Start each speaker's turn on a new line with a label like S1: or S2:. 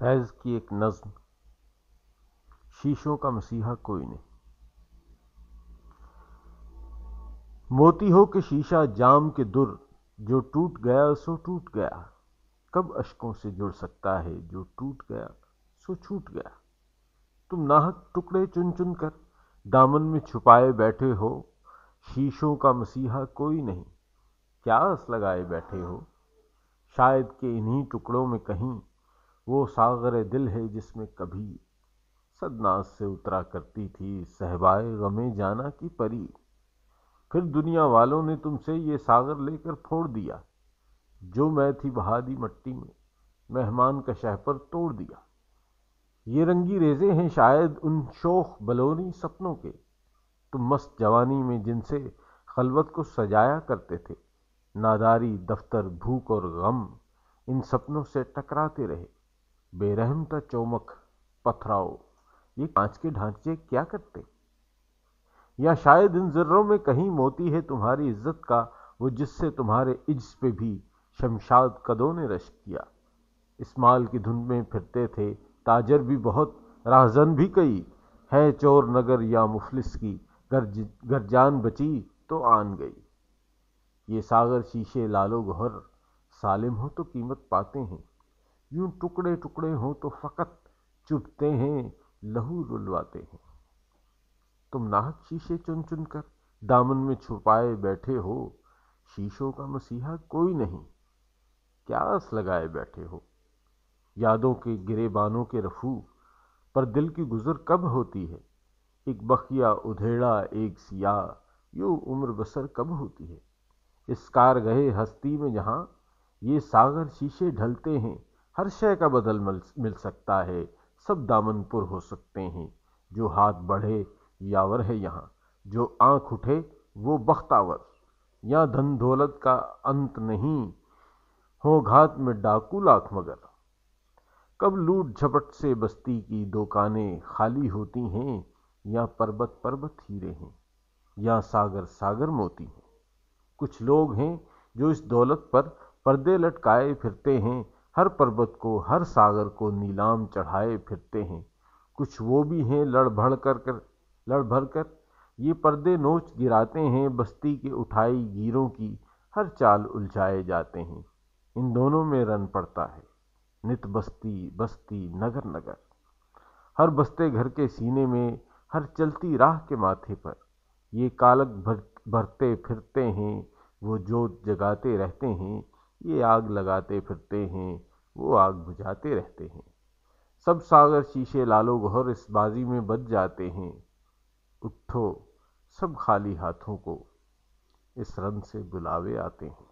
S1: حیض کی ایک نظم، شیشوں کا مسیحا کوئی نہیں۔ موتی ہو کہ شیشہ جام کے در، جو ٹوٹ گیا سو ٹوٹ گیا، کب اشکوں سے جڑ سکتا ہے جو ٹوٹ گیا سو چھوٹ گیا۔ تم ناحق ٹکڑے چن چن کر دامن میں چھپائے بیٹھے ہو، شیشوں کا مسیحا کوئی نہیں، کیا آس لگائے بیٹھے ہو۔ شاید کہ انہی ٹکڑوں میں کہیں وہ ساغر دل ہے جس میں کبھی صد ناز سے اترا کرتی تھی صہبائے غم جانا کی پری۔ پھر دنیا والوں نے تم سے یہ ساغر لے کر پھوڑ دیا، جو میں تھی بہا دی مٹی میں، مہمان کا شہپر توڑ دیا۔ یہ رنگی ریزے ہیں شاید ان شوخ بلونی سپنوں کے، تم مست جوانی میں جن سے خلوت کو سجایا کرتے تھے۔ ناداری، دفتر، بھوک اور غم ان سپنوں سے ٹکراتے رہے۔ بے رحم تھا چومک پتھراؤ، یہ کانچ کے ڈھانچے کیا کرتے۔ یا شاید ان ذروں میں کہیں موتی ہے تمہاری عزت کا، وہ جس سے تمہارے عجز پہ بھی شمشاد قدوں نے رشک کیا۔ اس مال کی دھن میں پھرتے تھے تاجر بھی بہت، راہزن بھی کئی، ہے چور نگر یا مفلس کی، گر جان بچی تو آن گئی۔ یہ ساغر شیشے لال و گوہر سالم ہو تو قیمت پاتے ہیں، یوں ٹکڑے ٹکڑے ہوں تو فقط چبھتے ہیں، لہو رلواتے ہیں۔ تم ناحق شیشے چن چن کر دامن میں چھپائے بیٹھے ہو، شیشوں کا مسیحا کوئی نہیں، کیا آس لگائے بیٹھے ہو۔ یادوں کے گرے بانوں کے رفو پر دل کی گزر کب ہوتی ہے، ایک بخیا ادھیڑا ایک سیاہ، یوں عمر بسر کب ہوتی ہے۔ اس کارگہے ہستی میں جہاں یہ ساغر شیشے ڈھلتے ہیں، ہر شے کا بدل مل سکتا ہے، سب دامن پر ہو سکتے ہیں۔ جو ہاتھ بڑھے یاور ہے یہاں، جو آنکھ اٹھے وہ بختاور، یہاں دھن دولت کا انت نہیں، ہو گھات میں ڈاکو لاکھ مگر۔ کب لوٹ جھپٹ سے بستی کی دکانیں خالی ہوتی ہیں، یا پربت پربت ہیرے ہیں، یا ساغر ساغر موتی ہیں۔ کچھ لوگ ہیں جو اس دولت پر پردے لٹکائے پھرتے ہیں، ہر پربت کو ہر ساغر کو نیلام چڑھائے پھرتے ہیں۔ کچھ وہ بھی ہیں لڑ بھڑ کر یہ پردے نوچ گراتے ہیں، بستی کے اٹھائی گیروں کی ہر چال الجھائے جاتے ہیں۔ ان دونوں میں رن پڑتا ہے نت بستی بستی نگر نگر، ہر بستے گھر کے سینے میں، ہر چلتی راہ کے ماتھے پر۔ یہ کالک بھرتے پھرتے ہیں، وہ جوت جگاتے رہتے ہیں، یہ آگ لگاتے پھرتے ہیں، وہ آگ بجھاتے رہتے ہیں۔ سب ساغر شیشے لال و گوہر اس بازی میں بچ جاتے ہیں۔ اٹھو سب خالی ہاتھوں کو اس رن سے بلاوے آتے ہیں۔